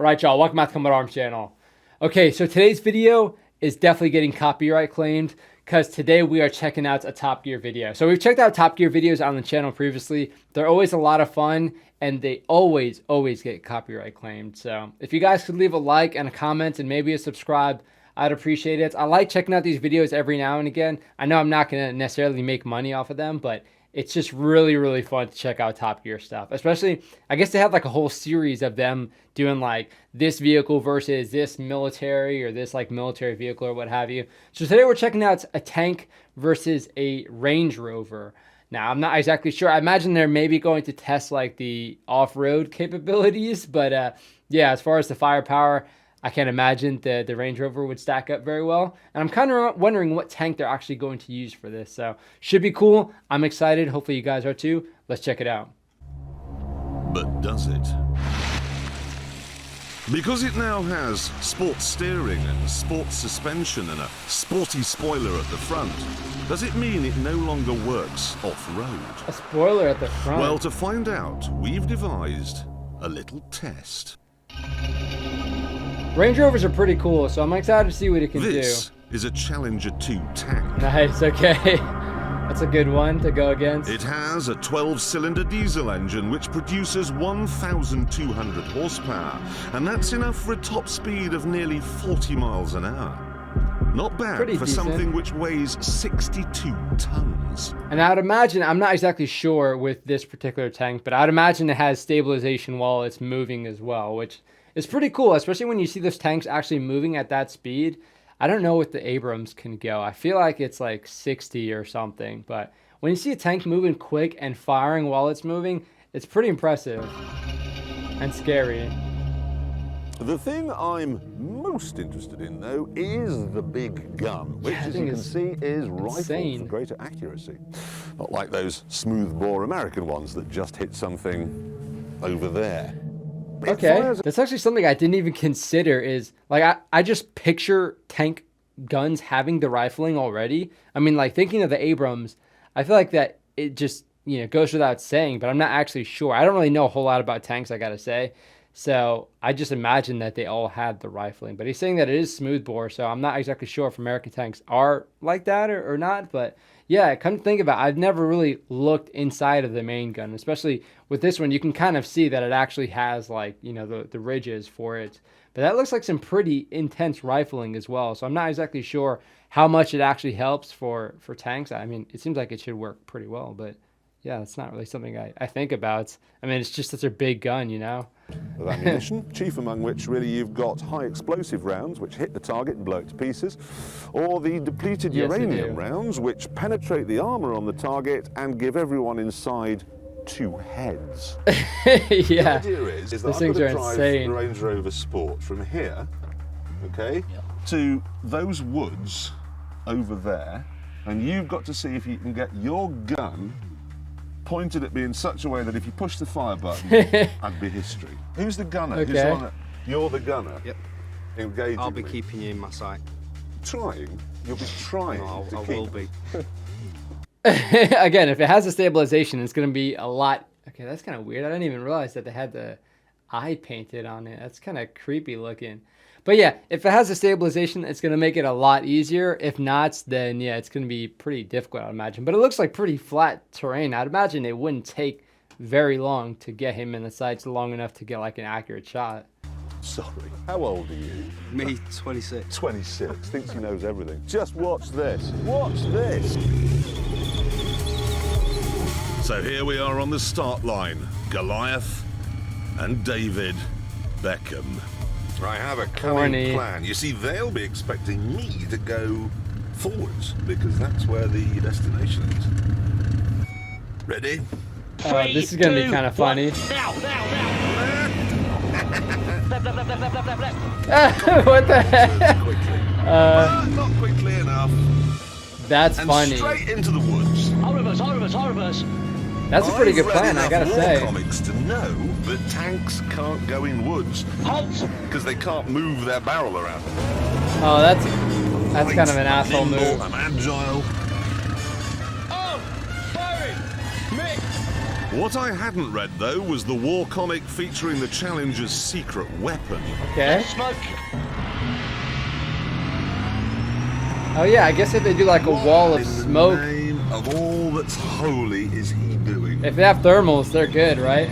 Alright y'all, welcome back to Combat Arms channel. Okay, so today's video is definitely getting copyright claimed because today we are checking out a Top Gear video. So we've checked out Top Gear videos on the channel previously. They're always a lot of fun and they always get copyright claimed. So if you guys could leave a like and a comment and maybe a subscribe, I'd appreciate it. I like checking out these videos every now and again. I know I'm not going to necessarily make money off of them, but it's just really fun to check out Top Gear stuff. Especially, I guess they have like a whole series of them doing like this vehicle versus this military or this like military vehicle or what have you. So today we're checking out a tank versus a Range Rover. Now, I'm not exactly sure. I imagine they're maybe going to test like the off-road capabilities, but yeah, as far as the firepower, I can't imagine the Range Rover would stack up very well. And I'm kind of wondering what tank they're actually going to use for this. So should be cool. I'm excited. Hopefully you guys are too. Let's check it out. But does it? Because it now has sports steering and sports suspension and a sporty spoiler at the front, does it mean it no longer works off-road? A spoiler at the front? Well, to find out, we've devised a little test. Range Rovers are pretty cool, so I'm excited to see what it can do. This is a Challenger 2 tank. Nice, okay. That's a good one to go against. It has a 12-cylinder diesel engine which produces 1,200 horsepower, and that's enough for a top speed of nearly 40 miles an hour. Not bad Pretty for decent. something which weighs 62 tons. And I'd imagine, I'm not exactly sure with this particular tank, but I'd imagine it has stabilization while it's moving as well, which is pretty cool, especially when you see those tanks actually moving at that speed. I don't know what the Abrams can go. I feel like it's like 60 or something, but when you see a tank moving quick and firing while it's moving, it's pretty impressive and scary. The thing I'm most interested in, though, is the big gun, which, as you can see, is rifled for greater accuracy. Not like those smoothbore American ones that just hit something over there. Okay, that's actually something I didn't even consider is, like, I just picture tank guns having the rifling already. I mean, like, thinking of the Abrams, I feel like that it just, you know, goes without saying, but I'm not actually sure. I don't really know a whole lot about tanks, I gotta say. So I just imagine that they all had the rifling. But he's saying that it is smoothbore, so I'm not exactly sure if American tanks are like that or not. But yeah, come to think about it, I've never really looked inside of the main gun, especially with this one. You can kind of see that it actually has, like, you know, the ridges for it. But that looks like some pretty intense rifling as well. So I'm not exactly sure how much it actually helps for tanks. I mean, it seems like it should work pretty well, but yeah, it's not really something I think about. I mean, it's just such a big gun, you know? Of ammunition, chief among which really you've got high explosive rounds which hit the target and blow it to pieces, or the depleted uranium rounds which penetrate the armour on the target and give everyone inside 2 heads. Yeah, the idea is that those I'm things going are to drive insane. the Range Rover Sport from here, okay, to those woods over there, and you've got to see if you can get your gun pointed at me in such a way that if you push the fire button, I'd be history. Who's the gunner? Okay. Who's the one that, you're the gunner? Yep. Engaging I'll be me. keeping you in my sight. Trying? You'll be trying No, to I keep will be. Again, if it has a stabilization, it's going to be a lot. Okay, that's kind of weird. I didn't even realize that they had the eye painted on it. That's kind of creepy looking. But yeah, if it has a stabilization, it's going to make it a lot easier. If not, then yeah, it's going to be pretty difficult, I'd imagine. But it looks like pretty flat terrain. I'd imagine it wouldn't take very long to get him in the sights long enough to get like an accurate shot. Sorry. How old are you? Me, 26. 26. Thinks he knows everything. Just watch this. Watch this. So here we are on the start line, Goliath and David Beckham. I have a cunning plan. You see, they'll be expecting me to go forwards because that's where the destination is. Ready? This is going to be kind of funny. What the heck? Not quickly enough. That's and funny. Straight into the woods. I'll reverse. That's a pretty good plan, I gotta say. Comics to know that tanks can't go in woods because they can't move their barrel around. Oh, that's kind of an asshole nimble, move. I'm agile. Oh, Boyrie, Mick, What I hadn't read, though, was the war comic featuring the Challenger's secret weapon. Okay. Smoke. Oh yeah, I guess if they do like a wall of smoke. In the name of all that's holy is he doing? If they have thermals, they're good, right?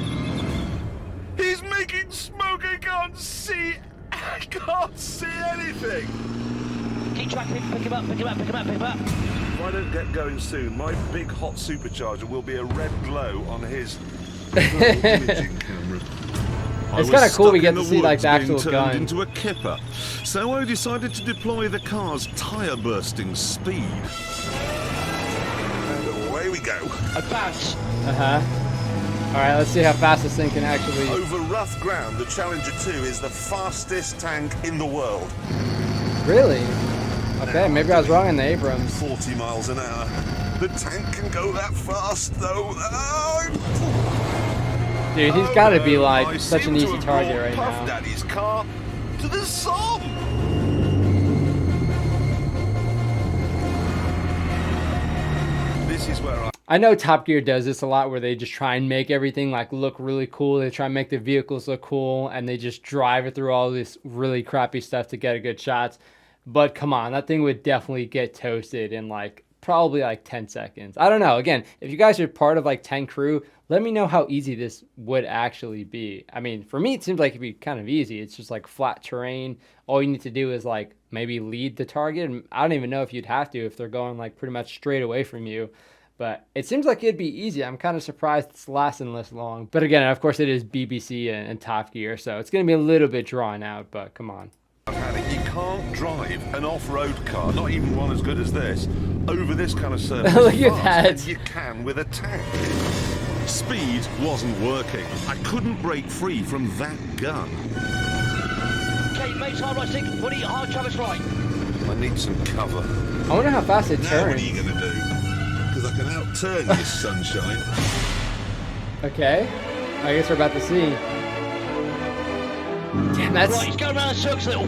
He's making smoke. I can't see. I can't see anything. Keep tracking him. Pick him up. Pick him up. Pick him up. Pick him up. If I don't get going soon, my big hot supercharger will be a red glow on his imaging camera. It's kind of cool we get to see like the actual turned gun. into a kipper, so I decided to deploy the car's tire bursting speed. And away we go. Advance. All right, let's see how fast this thing can actually. Over rough ground, the Challenger 2 is the fastest tank in the world. Really? Okay, maybe I was wrong in the Abrams. 40 miles an hour. The tank can go that fast, though. Oh, Dude, he's got to be no, like I such seem an to easy have target brought right Puff now. Daddy's car to the Somme. This is where I know Top Gear does this a lot where they just try and make everything like look really cool. They try and make the vehicles look cool and they just drive it through all this really crappy stuff to get a good shots. But come on, that thing would definitely get toasted in like probably like 10 seconds. I don't know. Again, if you guys are part of like 10 crew, let me know how easy this would actually be. I mean, for me, it seems like it'd be kind of easy. It's just like flat terrain. All you need to do is like maybe lead the target. And I don't even know if you'd have to if they're going like pretty much straight away from you. But it seems like it'd be easy. I'm kind of surprised it's lasting this long. But again, of course, it is BBC and Top Gear, so it's going to be a little bit drawn out, but come on. you can't drive an off-road car, not even one as good as this, over this kind of surface. Look at fast that. as you can with a tank. Speed wasn't working. I couldn't break free from that gun. Okay, mate's hard right stick. What are you? Hard traverse right. I need some cover. I wonder how fast it Now turns. what are you going to do? Because I can outturn you, sunshine. Okay, I guess we're about to see. Damn, that's... Right, he's going around in circles a little.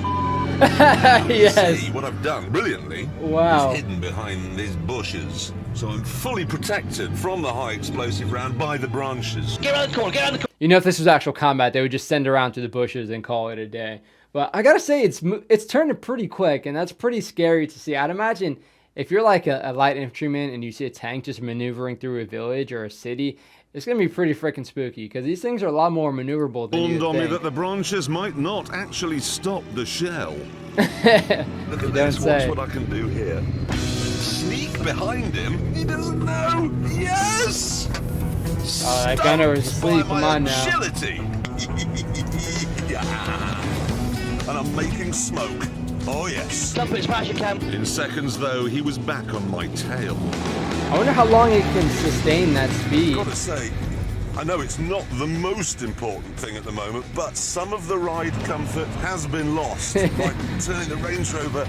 Yes. See what I've done brilliantly. Wow. Is hidden behind these bushes. So I'm fully protected from the high explosive round by the branches. Get around the corner, get around the corner. You know, if this was actual combat, they would just send around to the bushes and call it a day. But I gotta say, it's turning pretty quick, and that's pretty scary to see. I'd imagine if you're like a light infantryman and you see a tank just maneuvering through a village or a city, it's gonna be pretty freaking spooky because these things are a lot more maneuverable than you Dawned on me think. that the branches might not actually stop the shell. Look You at don't this, say. watch what I can do here. Sneak behind him, he doesn't know. Yes! Oh, that gunner is asleep, Stunned by come my on now. agility. Yeah. And I'm making smoke. Oh yes. Dump it as fast as you can. In seconds though, he was back on my tail. I wonder how long it can sustain that speed. Gotta say, I know it's not the most important thing at the moment, but some of the ride comfort has been lost by turning the Range Rover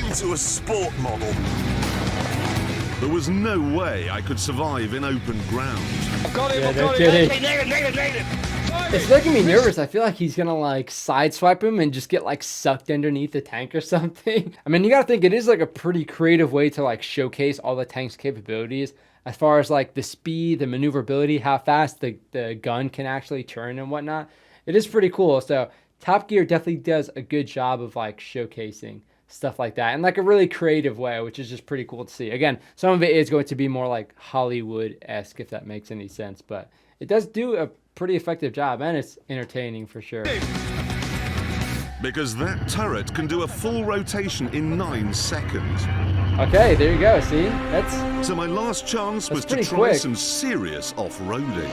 into a sport model. There was no way I could survive in open ground. I've got him, Yeah, I've no got kidding. him. Nailed it. It's making me nervous. I feel like he's gonna like sideswipe him and just get like sucked underneath the tank or something. I mean, you gotta think it is like a pretty creative way to like showcase all the tank's capabilities as far as like the speed, the maneuverability, how fast the gun can actually turn and whatnot. It is pretty cool. So Top Gear definitely does a good job of like showcasing stuff like that in like a really creative way, which is just pretty cool to see. Again, some of it is going to be more like Hollywood-esque, if that makes any sense, but it does do a pretty effective job, and it's entertaining for sure. Because that turret can do a full rotation in 9 seconds. Okay, there you go. See, that's So my last chance was to pretty try quick. some serious off-roading.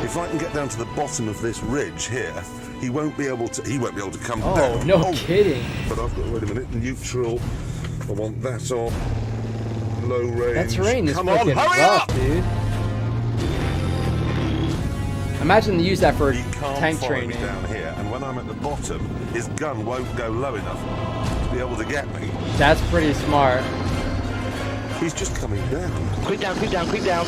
If I can get down to the bottom of this ridge here, he won't be able to come down. no kidding. But I've got, wait a minute, neutral. I want that on. Low range. That terrain is Come on, freaking hurry rough, up! dude. Imagine they use that for He can't tank follow training. me down here, and when I'm at the bottom, his gun won't go low enough to be able to get me. That's pretty smart. He's just coming down. Creep down, creep down, creep down.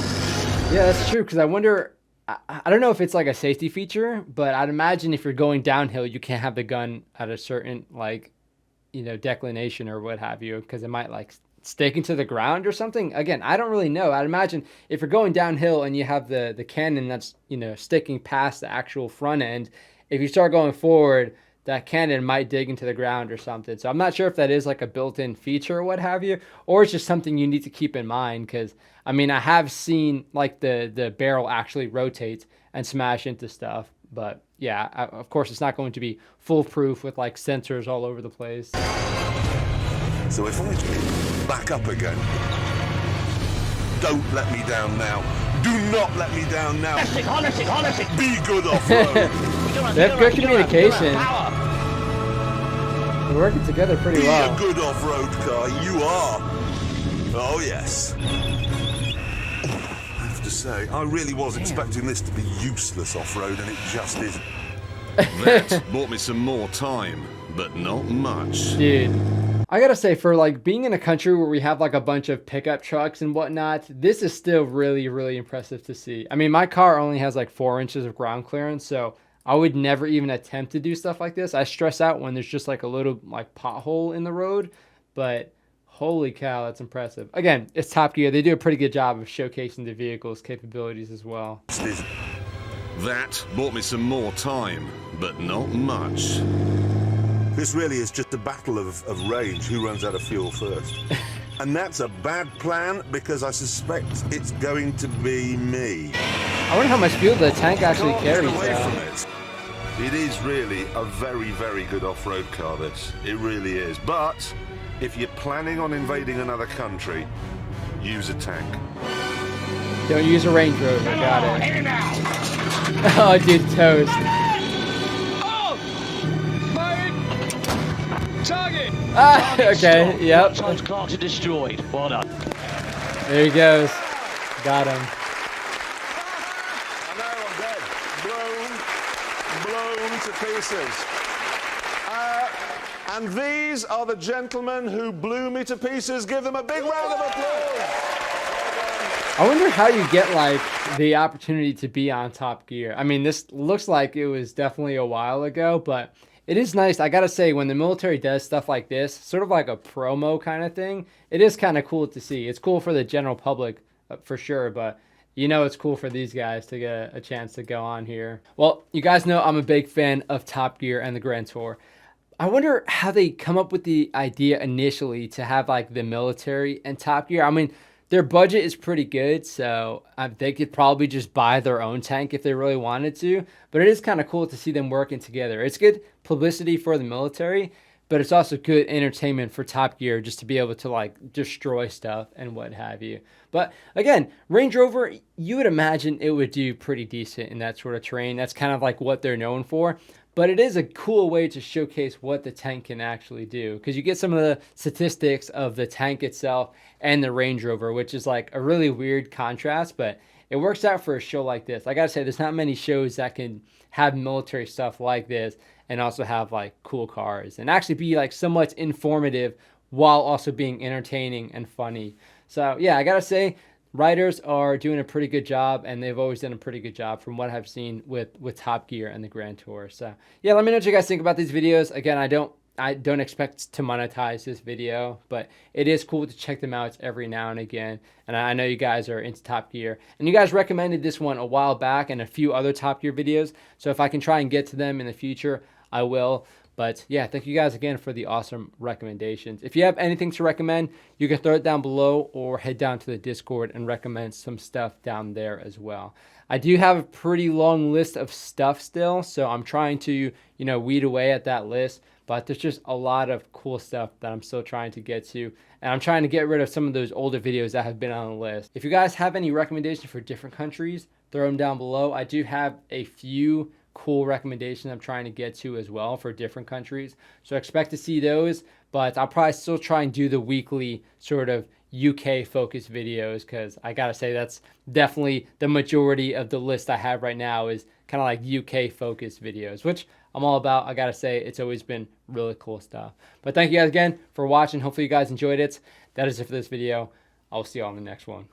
Yeah, that's true, because I wonder, I don't know if it's like a safety feature, but I'd imagine if you're going downhill, you can't have the gun at a certain, like, you know, declination or what have you, because it might, like, sticking to the ground or something. Again, I don't really know. I'd imagine if you're going downhill and you have the cannon that's, you know, sticking past the actual front end, if you start going forward, that cannon might dig into the ground or something. So I'm not sure if that is like a built-in feature or what have you, or it's just something you need to keep in mind. Because I mean, I have seen like the barrel actually rotate and smash into stuff, but yeah, of course it's not going to be foolproof with like sensors all over the place. So if I back up again, don't let me down now. Do not let me down now. Honesty. Be good off-road. They have good communication. They're working together pretty well. Be a good off-road car. You are. Oh, yes. I have to say, I really was expecting this to be useless off-road, and it just isn't. That bought me some more time, but not much. Dude, I gotta say, for like being in a country where we have like a bunch of pickup trucks and whatnot, this is still really impressive to see. I mean, my car only has like 4 inches of ground clearance, so I would never even attempt to do stuff like this. I stress out when there's just like a little like pothole in the road, but holy cow, that's impressive. Again, it's Top Gear. They do a pretty good job of showcasing the vehicle's capabilities as well. That bought me some more time, but not much. This really is just a battle of range, who runs out of fuel first. And that's a bad plan, because I suspect it's going to be me. I wonder how much fuel the tank actually Can't get carries. away from it. It is really a very good off-road car, this. It really is. But if you're planning on invading another country, use a tank. Don't use a Range Rover, got it. Oh, dude, toast. Target! Ah, okay, yep. Times Clarks are destroyed. Well done. There he goes. Got him. I know, I'm dead. Blown to pieces. And these are the gentlemen who blew me to pieces. Give them a big round of applause. I wonder how you get like the opportunity to be on Top Gear. I mean, this looks like it was definitely a while ago, but it is nice. I gotta say, when the military does stuff like this, sort of like a promo kind of thing, it is kind of cool to see. It's cool for the general public for sure, but you know it's cool for these guys to get a chance to go on here. Well, you guys know I'm a big fan of Top Gear and the Grand Tour. I wonder how they come up with the idea initially to have like the military and Top Gear. I mean, their budget is pretty good, so they could probably just buy their own tank if they really wanted to. But it is kind of cool to see them working together. It's good publicity for the military, but it's also good entertainment for Top Gear just to be able to like destroy stuff and what have you. But again, Range Rover, you would imagine it would do pretty decent in that sort of terrain. That's kind of like what they're known for. But it is a cool way to showcase what the tank can actually do, because you get some of the statistics of the tank itself and the Range Rover, which is like a really weird contrast, but it works out for a show like this. I gotta say, there's not many shows that can have military stuff like this and also have like cool cars and actually be like somewhat informative while also being entertaining and funny. So yeah, I gotta say, riders are doing a pretty good job, and they've always done a pretty good job from what I've seen with Top Gear and the Grand Tour. So yeah, let me know what you guys think about these videos. Again, I don't expect to monetize this video, but it is cool to check them out every now and again. And I know you guys are into Top Gear, and you guys recommended this one a while back and a few other Top Gear videos. So if I can try and get to them in the future, I will. But yeah, thank you guys again for the awesome recommendations. If you have anything to recommend, you can throw it down below or head down to the Discord and recommend some stuff down there as well. I do have a pretty long list of stuff still, so I'm trying to, weed away at that list. But there's just a lot of cool stuff that I'm still trying to get to. And I'm trying to get rid of some of those older videos that have been on the list. If you guys have any recommendations for different countries, throw them down below. I do have a few cool recommendations I'm trying to get to as well for different countries. So expect to see those, but I'll probably still try and do the weekly sort of UK focused videos, because I gotta say that's definitely the majority of the list I have right now is kind of like UK focused videos, which I'm all about. I gotta say, it's always been really cool stuff. But thank you guys again for watching. Hopefully you guys enjoyed it. That is it for this video. I'll see you on the next one.